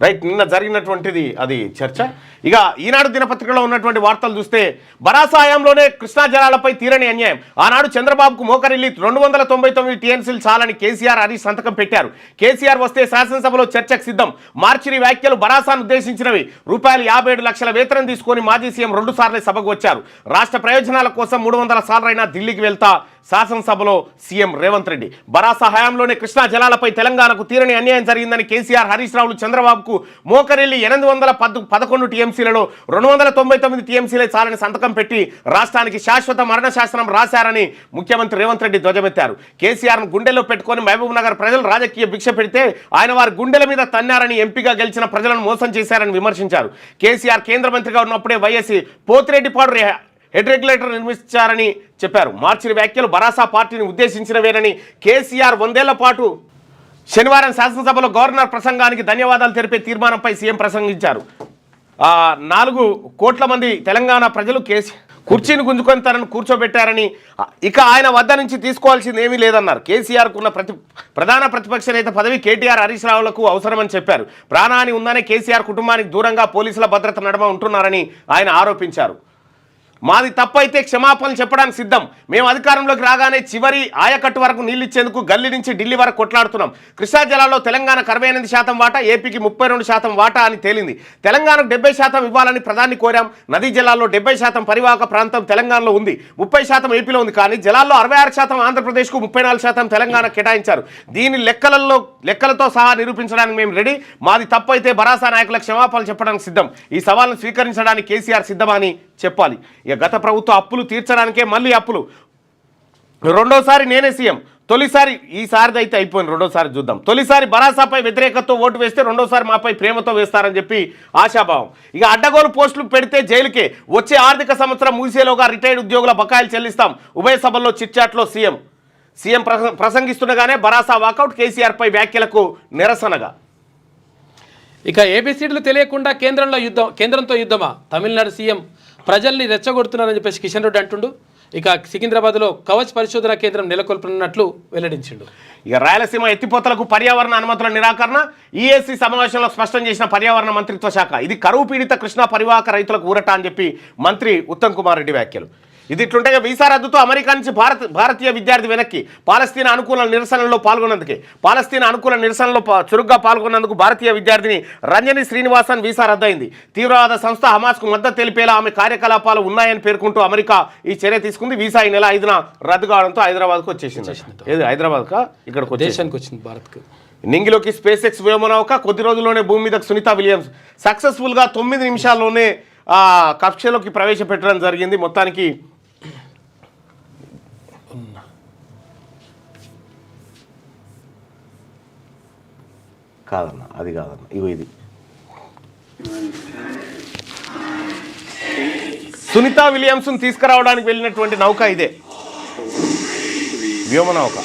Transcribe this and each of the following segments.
Right, నిన్న జరిగినటువంటిది అది చర్చ. ఇక ఈనాడు దినపత్రికలో ఉన్నటువంటి వార్తలు చూస్తే బరాసాయంలోనే కృష్ణా జలాలపై తీరని అన్యాయం. ఆనాడు చంద్రబాబుకు మోకరిల్లి 299 టీఎంసీలు చాలని కేసీఆర్ హరీష్ సంతకం పెట్టారు. కేసీఆర్ వస్తే శాసనసభలో చర్చకు సిద్ధం. మార్చిని వ్యాఖ్యలు బరాసాను ఉద్దేశించినవి. ₹57 లక్షల వేతనం తీసుకొని మాజీ సీఎం 2 సార్లు సభకు వచ్చారు. రాష్ట్ర ప్రయోజనాల కోసం 300 సార్లైనా ఢిల్లీకి వెళ్తా శాసనసభలో సీఎం రేవంత్ రెడ్డి. బరాసా హయాంలోనే కృష్ణా జలాలపై తెలంగాణకు తీరని అన్యాయం జరిగిందని కేసీఆర్ హరీష్ రావులు చంద్రబాబుకు మోకరెల్లి 811 టీఎంసీలలో 299 టీఎంసీలే చాలని సంతకం పెట్టి రాష్ట్రానికి శాశ్వత మరణ శాసనం రాశారని ముఖ్యమంత్రి రేవంత్ రెడ్డి ధ్వజమెత్తారు. కేసీఆర్ను గుండెల్లో పెట్టుకొని మహబూబ్ నగర్ ప్రజలు రాజకీయ భిక్ష పెడితే ఆయన వారి గుండెల మీద తన్నారని, ఎంపీగా గెలిచిన ప్రజలను మోసం చేశారని విమర్శించారు. కేసీఆర్ కేంద్ర మంత్రిగా ఉన్నప్పుడే వైఎస్సీ పోతిరెడ్డిపాడు హెడ్ రెగ్యులేటర్ నిర్మించారని చెప్పారు. మార్చిని వ్యాఖ్యలు బరాసా పార్టీని ఉద్దేశించినవేనని కేసీఆర్ 100 ఏళ్ల పాటు శనివారం శాసనసభలో గవర్నర్ ప్రసంగానికి ధన్యవాదాలు తెలిపే తీర్మానంపై సీఎం ప్రసంగించారు. 4 కోట్ల మంది తెలంగాణ ప్రజలు కుర్చీని గుంజుకొని తనను కూర్చోబెట్టారని, ఇక ఆయన వద్ద నుంచి తీసుకోవాల్సింది ఏమీ లేదన్నారు. కేసీఆర్కు ఉన్న ప్రధాన ప్రతిపక్ష నేత పదవి కేటీఆర్ హరీష్ రావులకు అవసరమని చెప్పారు. ప్రాణహాని ఉందనే కేసీఆర్ కుటుంబానికి దూరంగా పోలీసుల భద్రత నడుమ ఉంటున్నారని ఆయన ఆరోపించారు. మాది తప్పైతే క్షమాపణలు చెప్పడానికి సిద్ధం. మేము అధికారంలోకి రాగానే చివరి ఆయకట్టు వరకు నీళ్ళు ఇచ్చేందుకు గల్లీ నుంచి ఢిల్లీ వరకు కొట్లాడుతున్నాం. కృష్ణా జలాల్లో తెలంగాణకు 68% వాటా, ఏపీకి 32% వాటా అని తేలింది. తెలంగాణకు 70% ఇవ్వాలని ప్రధాని కోరాం. నదీ జలాల్లో 70% పరివాహక ప్రాంతం తెలంగాణలో ఉంది, 30% ఏపీలో ఉంది. కానీ జలాల్లో 66% ఆంధ్రప్రదేశ్కు, 34% తెలంగాణ కేటాయించారు. దీని లెక్కలతో సహా నిరూపించడానికి మేము రెడీ. మాది తప్పైతే బరాసా నాయకులకు క్షమాపణలు చెప్పడానికి సిద్ధం. ఈ సవాల్ను స్వీకరించడానికి కేసీఆర్ సిద్ధమని చెప్పాలి. ఇక గత ప్రభుత్వ అప్పులు తీర్చడానికే మళ్ళీ అప్పులు. రెండోసారి నేనే సీఎం. తొలిసారి, ఈసారిది అయితే అయిపోయింది, రెండోసారి చూద్దాం. తొలిసారి బరాసాపై వ్యతిరేకతతో ఓటు వేస్తే రెండోసారి మాపై ప్రేమతో వేస్తారని చెప్పి ఆశాభావం. ఇక అడ్డగోలు పోస్టులు పెడితే జైలుకే. వచ్చే ఆర్థిక సంవత్సరం ముగిసేలోగా రిటైర్డ్ ఉద్యోగుల బకాయిలు చెల్లిస్తాం. ఉభయ సభల్లో చిట్చాట్లో సీఎం ప్రసంగిస్తుండగానే బరాసా వాకౌట్. కేసీఆర్పై వ్యాఖ్యలకు నిరసనగా. ఇక ఏబిసిడీలు తెలియకుండా కేంద్రంతో యుద్ధమా? తమిళనాడు సీఎం ప్రజల్ని రెచ్చగొడుతున్నారని చెప్పేసి కిషన్ రెడ్డి అంటుండు. ఇక సికింద్రాబాద్లో కవచ్ పరిశోధన కేంద్రం నెలకొల్పనున్నట్లు వెల్లడించిండు. ఇక రాయలసీమ ఎత్తిపోతలకు పర్యావరణ అనుమతుల నిరాకరణ ఈఏసీ సమావేశంలో స్పష్టం చేసిన పర్యావరణ మంత్రిత్వ శాఖ. ఇది కరువు పీడిత కృష్ణా పరివాహక రైతులకు ఊరట అని చెప్పి మంత్రి ఉత్తమ్ కుమార్ రెడ్డి వ్యాఖ్యలు. ఇది ఇట్లుంటే వీసా రద్దుతో అమెరికా నుంచి భారతీయ విద్యార్థి వెనక్కి. పాలస్తీనా అనుకూల నిరసనలో చురుగ్గా పాల్గొన్నందుకు భారతీయ విద్యార్థిని రంజని శ్రీనివాసన్ వీసా రద్దయింది. తీవ్రవాద సంస్థ హమాస్కు మద్దతు తెలిపేలా ఆమె కార్యకలాపాలు ఉన్నాయని పేర్కొంటూ అమెరికా ఈ చర్య తీసుకుంది. వీసా ఈ నెల 5న రద్దు కావడంతో హైదరాబాద్కు వచ్చేసింది. ఏది హైదరాబాద్కా ఇక్కడికి దేశానికి వచ్చింది భారత్కు. నింగిలోకి స్పేస్ ఎక్స్ వ్యోమనౌక కొద్ది రోజుల్లోనే భూమి మీదకు సునీత విలియమ్స్ సక్సెస్ఫుల్గా 9 నిమిషాల్లోనే కక్షలోకి ప్రవేశపెట్టడం జరిగింది. మొత్తానికి కాదన్న, అది కాదన్న, ఇది సునీత విలియమ్స్ను తీసుకురావడానికి వెళ్ళినటువంటి నౌక ఇదే, వ్యోమనౌక.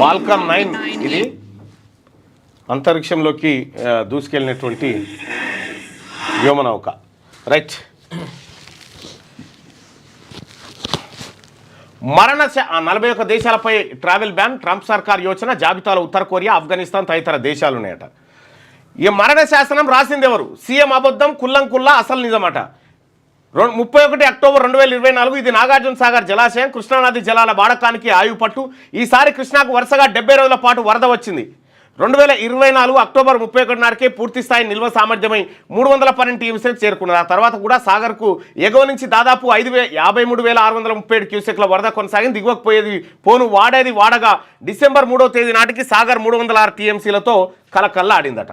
ఫాల్కన్ 9 ఇది అంతరిక్షంలోకి దూసుకెళ్ళినటువంటి వ్యోమనౌక. రైట్. 41 దేశాలపై ట్రావెల్ బ్యాన్. ట్రంప్ సర్కార్ యోచన. జాబితాలో ఉత్తర కొరియా, ఆఫ్ఘనిస్తాన్ తదితర దేశాలు ఉన్నాయట. ఈ మరణ శాసనం రాసింది ఎవరు? సీఎం అబద్ధం, కుల్లంకుల్లా అసలు నిజమట. 31 అక్టోబర్ 2024. ఇది నాగార్జున సాగర్ జలాశయం. కృష్ణానది జలాల వాడకానికి ఆయుపట్టు. ఈసారి కృష్ణాకు వరుసగా 70 రోజుల పాటు వరద వచ్చింది. 2024 అక్టోబర్ 31 నాటికే పూర్తి స్థాయి నిల్వ సామర్థ్యమై 312 టీఎంసీలకు చేరుకున్నది. ఆ తర్వాత కూడా సాగర్కు ఎగువ నుంచి దాదాపు 53,637 క్యూసెక్ల వరద కొనసాగింది. దిగువకు పోను వాడగా డిసెంబర్ 3వ తేదీ నాటికి సాగర్ 306 టీఎంసీలతో కలకల్లా ఆడిందట.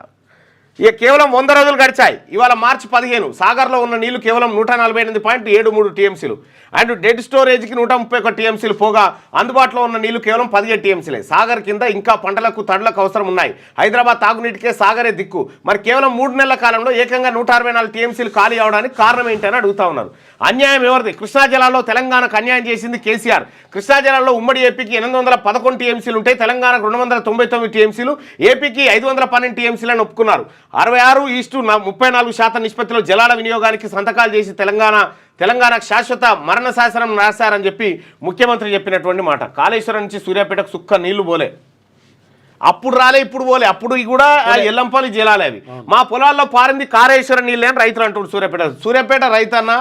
ఇక కేవలం 100 రోజులు గడిచాయి. ఇవాళ మార్చి 15 సాగర్లో ఉన్న నీళ్లు కేవలం 148.73 టీఎంసీలు అండ్ డెడ్ స్టోరేజ్కి 131 టీఎంసీలు పోగా అందుబాటులో ఉన్న నీళ్లు కేవలం 17 టీఎంసీలే. సాగర్ కింద ఇంకా పంటలకు తడులకు అవసరం ఉన్నాయి. హైదరాబాద్ తాగునీటికే సాగరే దిక్కు. మరి కేవలం 3 నెలల కాలంలో ఏకంగా 164 టీఎంసీలు ఖాళీ అవడానికి కారణం ఏంటని అడుగుతా ఉన్నారు. అన్యాయం ఎవరిది? కృష్ణా జలాల్లో తెలంగాణకు అన్యాయం చేసింది కేసీఆర్. కృష్ణా జలాల్లో ఉమ్మడి ఏపీకి 811 టీఎంసీలు ఉంటాయి, తెలంగాణకు 299 టీఎంసీలు, ఏపీకి 512 టీఎంసీలను ఒప్పుకున్నారు. 66:34% నిష్పత్తిలో జలాల వినియోగానికి సంతకాలు చేసి తెలంగాణకు శాశ్వత మరణ శాసనం రాశారని చెప్పి ముఖ్యమంత్రి చెప్పినటువంటి మాట. కాళేశ్వరం నుంచి సూర్యాపేటకు సుక్క నీళ్లు పోలే, అప్పుడు రాలే ఇప్పుడు పోలే, అప్పుడు కూడా ఎల్లంపల్లి జలాలే అవి. మా పొలాల్లో పారింది కాళేశ్వరం నీళ్ళు అని రైతులు అంటున్నారు. సూర్యాపేట రైతన్న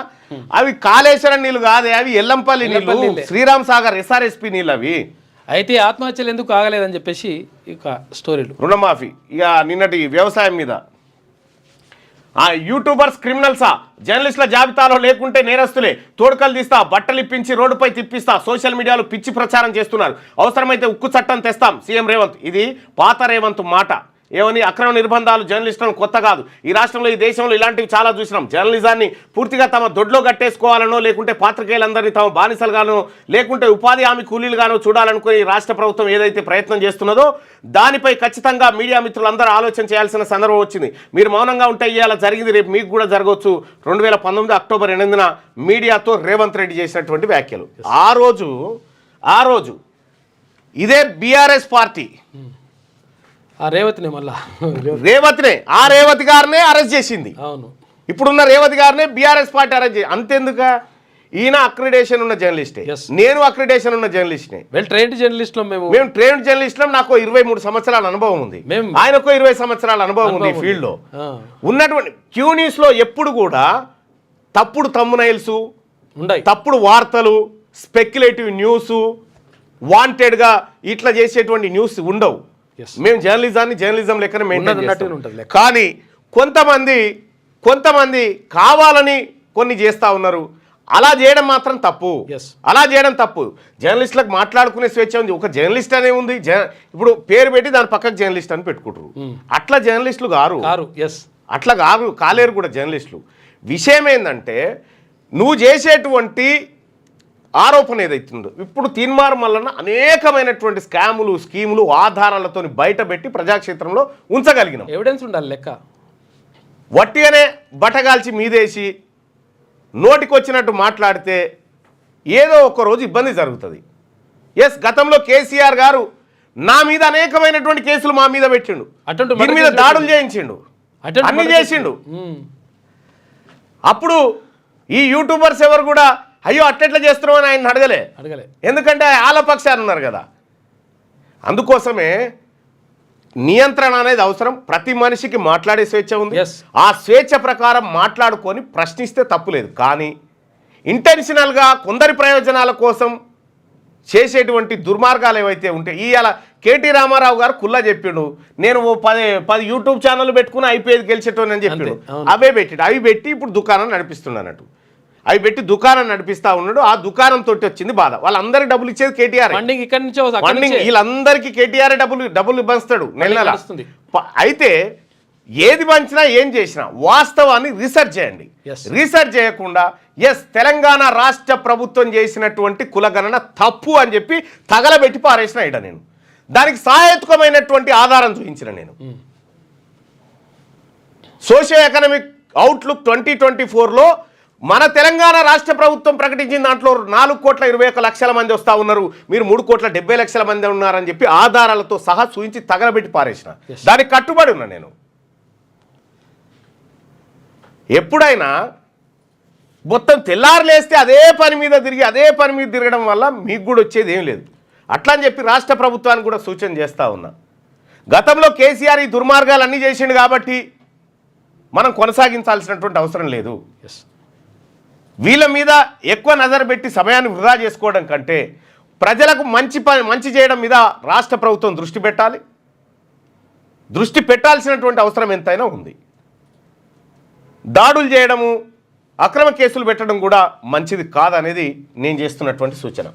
అవి కాళేశ్వరం నీళ్లు కాదే, అవి ఎల్లంపల్లి నీళ్లు, శ్రీరామ్ సాగర్ ఎస్ఆర్ఎస్పి నీళ్ళు అవి. అయితే ఆత్మహత్యలు ఎందుకు ఆగలేదని చెప్పేసి ఇక స్టోరీలు. రుణమాఫీ ఇక నిన్నటి వ్యవసాయం మీద యూట్యూబర్స్ క్రిమినల్సా, జర్నలిస్టుల జాబితాలో లేకుంటే నేరస్తులే, తోడుకలు తీస్తా, బట్టలు ఇప్పించి రోడ్డుపై తిప్పిస్తా, సోషల్ మీడియాలో పిచ్చి ప్రచారం చేస్తున్నారు, అవసరమైతే ఉక్కు చట్టం తెస్తాం సీఎం రేవంత్. ఇది పాత రేవంత్ మాట. ఏమని? అక్రమ నిర్బంధాలు జర్నలిస్టులను కొత్త కాదు, ఈ రాష్ట్రంలో ఈ దేశంలో ఇలాంటివి చాలా చూసినాం. జర్నలిజాన్ని పూర్తిగా తమ దొడ్లో కట్టేసుకోవాలనో, లేకుంటే పాత్రికేయులందరినీ తమ బానిసలుగానో, లేకుంటే ఉపాధి హామీ కూలీలుగానో చూడాలనుకుని రాష్ట్ర ప్రభుత్వం ఏదైతే ప్రయత్నం చేస్తున్నదో దానిపై ఖచ్చితంగా మీడియా మిత్రులందరూ ఆలోచన చేయాల్సిన సందర్భం వచ్చింది. మీరు మౌనంగా ఉంటే ఇవాళ జరిగింది రేపు మీకు కూడా జరగవచ్చు. 2019 అక్టోబర్ 8న మీడియాతో రేవంత్ రెడ్డి చేసినటువంటి వ్యాఖ్యలు. ఆ రోజు ఇదే బీఆర్ఎస్ పార్టీ రేవతినే మళ్ళా రేవతి గారినే అరెస్ట్ చేసింది. అవును, ఇప్పుడున్న రేవతి గారినే బీఆర్ఎస్ పార్టీ అరెస్ట్ చేసి. అంతెందుక? ఈయన అక్రిడేషన్ ఉన్న జర్నలిస్టే, నేను అక్రిడేషన్ ఉన్న జర్నలిస్ట్నే. ట్రైన్డ్ జర్నలిస్టులం. మేము ట్రైన్డ్ జర్నలిస్టులం. నాకు 23 సంవత్సరాల అనుభవం ఉంది, ఆయనకు 20 సంవత్సరాల అనుభవం ఉంది. ఈ ఫీల్డ్ లో ఉన్నటువంటి క్యూ న్యూస్ లో ఎప్పుడు కూడా తప్పుడు తమ్మునైల్స్ ఉన్నాయి, తప్పుడు వార్తలు, స్పెక్యులేటివ్ న్యూస్, వాంటెడ్ గా ఇట్లా చేసేటువంటి న్యూస్ ఉండవు. మేము జర్నలిజం లెక్కన మెయింటైన్ చేస్తాం. కానీ కొంతమంది కావాలని కొన్ని చేస్తా ఉన్నారు. అలా చేయడం మాత్రం తప్పు. జర్నలిస్టులకు మాట్లాడుకునే స్వేచ్ఛ ఉంది. ఒక జర్నలిస్ట్ అనే ఉంది, ఇప్పుడు పేరు పెట్టి దాని పక్కకు జర్నలిస్ట్ అని పెట్టుకుంటారు. అట్లా జర్నలిస్టులు అట్లా కాలేరు కూడా జర్నలిస్టులు. విషయం ఏంటంటే నువ్వు చేసేటువంటి ఆరోపణ ఏదైతుందో, ఇప్పుడు తీన్మార్ మల్లన్న అనేకమైనటువంటి స్కాములు, స్కీములు, ఆధారాలతో బయటపెట్టి ప్రజాక్షేత్రంలో ఉంచగలిగినాం. ఎవిడెన్స్ ఉండాలి. లెక్క వట్టిగానే బట్టగాల్చి మీదేసి నోటికొచ్చినట్టు మాట్లాడితే ఏదో ఒక రోజు ఇబ్బంది జరుగుతుంది. గతంలో కేసీఆర్ గారు నా మీద అనేకమైనటువంటి కేసులు మా మీద పెట్టిండు, దీని మీద దాడులు చేయించిండు, అన్ని చేసిండు. అప్పుడు ఈ యూట్యూబర్స్ ఎవరు కూడా అయ్యో అట్టెట్లా చేస్తున్నావు అని ఆయన అడగలే. ఎందుకంటే ఆలపక్షాలు ఉన్నారు కదా. అందుకోసమే నియంత్రణ అనేది అవసరం. ప్రతి మనిషికి మాట్లాడే స్వేచ్ఛ ఉంది. ఆ స్వేచ్ఛ ప్రకారం మాట్లాడుకొని ప్రశ్నిస్తే తప్పులేదు. కానీ ఇంటెన్షనల్గా కొందరి ప్రయోజనాల కోసం చేసేటువంటి దుర్మార్గాలు ఏవైతే ఉంటాయి, ఇవాళ కేటీ రామారావు గారు కుల్లా చెప్పిండు, నేను 10 యూట్యూబ్ ఛానల్ పెట్టుకుని ఐపీఎస్ గెలిచేటోని అని చెప్పిండు. అవే పెట్టిడు. అవి పెట్టి ఇప్పుడు దుకాణం నడిపిస్తున్నాడు. అవి పెట్టి దుకాణం నడిపిస్తా ఉన్నాడు. ఆ దుకాణం తోటి వచ్చింది బాధ. వాళ్ళందరికీ డబ్బులు ఇచ్చేది కేటీఆర్. వీళ్ళందరికీ కేటీఆర్ డబ్బులు పంచుతాడు నెల. అయితే ఏది పంచినా ఏం చేసినా వాస్తవాన్ని రీసెర్చ్ చేయండి. రీసెర్చ్ చేయకుండా తెలంగాణ రాష్ట్ర ప్రభుత్వం చేసినటువంటి కులగణన తప్పు అని చెప్పి తగలబెట్టి పారేసిన ఇడ నేను దానికి సహాయకమైనటువంటి ఆధారం చూపించిన నేను. సోషియో ఎకనామిక్ అవుట్లుక్ 2024లో మన తెలంగాణ రాష్ట్ర ప్రభుత్వం ప్రకటించిన దాంట్లో 4,21,00,000 మంది వస్తూ ఉన్నారు, మీరు 3,70,00,000 మంది ఉన్నారని చెప్పి ఆధారాలతో సహా చూపించి తగలబెట్టి పారేసిన. దానికి కట్టుబడి ఉన్నా నేను. ఎప్పుడైనా మొత్తం తెల్లారులేస్తే అదే పని మీద తిరగడం వల్ల మీకు కూడా వచ్చేది ఏం లేదు. అట్లా అని చెప్పి రాష్ట్ర ప్రభుత్వానికి కూడా సూచన చేస్తూ ఉన్నా. గతంలో కేసీఆర్ ఈ దుర్మార్గాలు అన్నీ చేసిండు కాబట్టి మనం కొనసాగించాల్సినటువంటి అవసరం లేదు. వీళ్ళ మీద ఎక్కువ నజరు పెట్టి సమయాన్ని వృధా చేసుకోవడం కంటే ప్రజలకు మంచి చేయడం మీద రాష్ట్ర ప్రభుత్వం దృష్టి పెట్టాల్సినటువంటి అవసరం ఎంతైనా ఉంది. దాడులు చేయడము, అక్రమ కేసులు పెట్టడం కూడా మంచిది కాదనేది నేను చేస్తున్నటువంటి సూచన.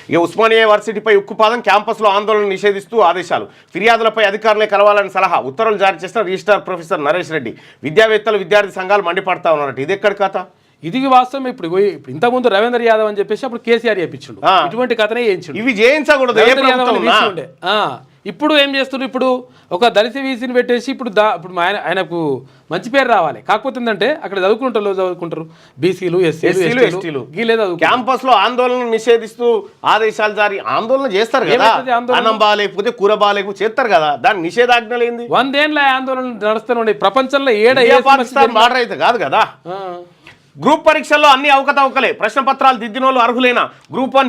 ఇక ఉస్మానియా యూనివర్సిటీపై ఉక్కుపాదం, క్యాంపస్లో ఆందోళన నిషేధిస్తూ ఆదేశాలు, ఫిర్యాదులపై అధికారులే కలవాలని సలహా, ఉత్తర్వులు జారీ చేసిన రిజిస్ట్రార్ ప్రొఫెసర్ నరేష్ రెడ్డి. విద్యావేత్తలు విద్యార్థి సంఘాలు మండిపడతా ఉన్నారట. ఇది ఎక్కడి కథ? ఇది వాస్తవం. ఇప్పుడు ఇంతకుముందు రవీంద్ర యాదవ్ అని చెప్పేసి అప్పుడు కేసీఆర్ చేయించుండు, ఇటువంటి కథనే చేయించుండు. ఇవి చేయించకూడదు. ఇప్పుడు ఏం చేస్తున్నారు? ఇప్పుడు ఒక దళిత వీసీని పెట్టేసి ఇప్పుడు ఆయనకు మంచి పేరు రావాలి. కాకపోతే ఏంటంటే అక్కడ చదువుకుంటారు బీసీలు, ఎస్సీలు క్యాంపస్ లో ఆందోళన నిషేధిస్తూ ఆదేశాలు జారీ. ఆందోళన చేస్తారు కదా, అన్నం బాగాలేకపోతే కూర బాగాలేకపోతే చేస్తారు కదా, దాని నిషేధాజ్ఞలు ఏంది? 100 ఏళ్ళ ఆందోళన నడుస్తాను. ప్రపంచంలో పాకిస్తాన్ బార్డర్ అయితే కాదు కదా. గ్రూప్ పరీక్షల్లో అన్ని అవకతవకలే, ప్రశ్న పత్రాలు దిద్దినోళ్ళు అర్హులైన. గ్రూప్ 1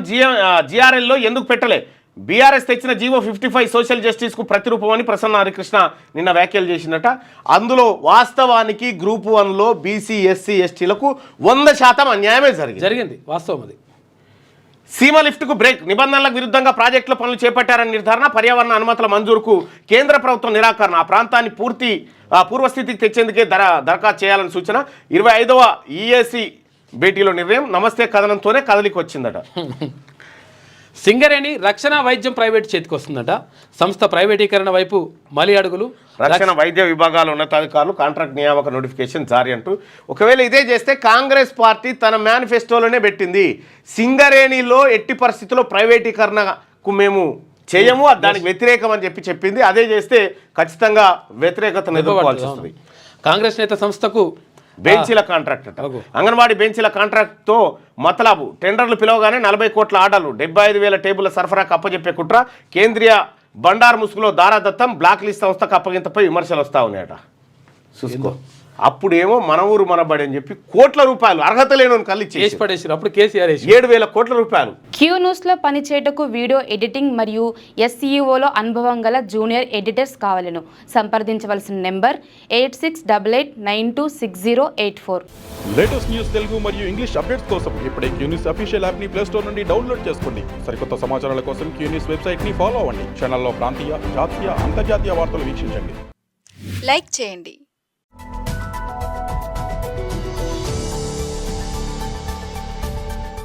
జిఆర్ఎల్లో ఎందుకు పెట్టలే? బీఆర్ఎస్ తెచ్చిన జీవో 55 సోషల్ జస్టిస్కు ప్రతిరూపం అని ప్రసన్న హరికృష్ణ నిన్న వ్యాఖ్యలు చేసినట. అందులో వాస్తవానికి గ్రూప్ 1లో బీసీ, ఎస్సీ, ఎస్టీలకు 100% అన్యాయమే జరిగింది. వాస్తవం అది. సీమ లిఫ్ట్కు బ్రేక్, నిబంధనలకు విరుద్ధంగా ప్రాజెక్టుల పనులు చేపట్టారని నిర్ధారణ, పర్యావరణ అనుమతుల మంజూరుకు కేంద్ర ప్రభుత్వం నిరాకరణ. ఆ ప్రాంతాన్ని పూర్వస్థితికి తెచ్చేందుకే దరఖాస్తు చేయాలని సూచన. 25వ ఈఏసీ భేటీలో నిర్ణయం. నమస్తే కథనంతోనే కదలికి వచ్చిందట. సింగరేణి రక్షణ వైద్యం ప్రైవేట్ చేతికి వస్తుందట. సంస్థ ప్రైవేటీకరణ వైపు మలి అడుగులు. రక్షణ వైద్య విభాగాల ఉన్నతాధికారులు కాంట్రాక్ట్ నియామక నోటిఫికేషన్ జారీ అంటూ. ఒకవేళ ఇదే చేస్తే కాంగ్రెస్ పార్టీ తన మేనిఫెస్టోలోనే పెట్టింది, సింగరేణిలో ఎట్టి పరిస్థితుల్లో ప్రైవేటీకరణకు మేము చేయము, దానికి వ్యతిరేకం అని చెప్పింది. అదే చేస్తే ఖచ్చితంగా వ్యతిరేకతను ఎదుర్కోవాల్సి వస్తుంది. కాంగ్రెస్ నేత సంస్థకు బెంచీల కాంట్రాక్ట్ అంట. అంగన్వాడీ బెంచీల కాంట్రాక్ట్తో మతలాబు. టెండర్లు పిలవగానే 40 కోట్ల ఆర్డర్లు, 75,000 టేబుల్ల సరఫరాకు అప్పచెప్పే కుట్ర. కేంద్రీయ బండారు ముసుగులో దారాదత్తం. బ్లాక్ లిస్ట్ సంస్థకు అప్పగింతపై విమర్శలు వస్తూ ఉన్నాయట. చూసుకో, అప్పుడేమో మన ఊరు మనబడి అని చెప్పి కోట్ల రూపాయలు అర్హత లేని కలిసి పడేసారు. అప్పుడు కేసీఆర్ 7,000 కోట్ల రూపాయలు. క్యూ న్యూస్లో పనిచేయటకు వీడియో ఎడిటింగ్ మరియు SEOలో అనుభవం గల జూనియర్ ఎడిటర్స్ కావాలను. సంప్రదించవలసిన నెంబర్ 8688926084. లేటెస్ట్ న్యూస్ తెలుగు మరియు ఇంగ్లీష్ అప్డేట్స్ కోసం ఇప్పుడే క్యూ న్యూస్ అఫీషియల్ యాప్ ని ప్లే స్టోర్ నుండి డౌన్లోడ్ చేసుకోండి. సరికొత్త సమాచారాల కోసం క్యూ న్యూస్ వెబ్సైట్ ని ఫాలో అవ్వండి. ఛానల్లో ప్రాంతీయ, జాతీయ, అంతర్జాతీయ వార్తలు వీక్షించండి. లైక్ చేయండి.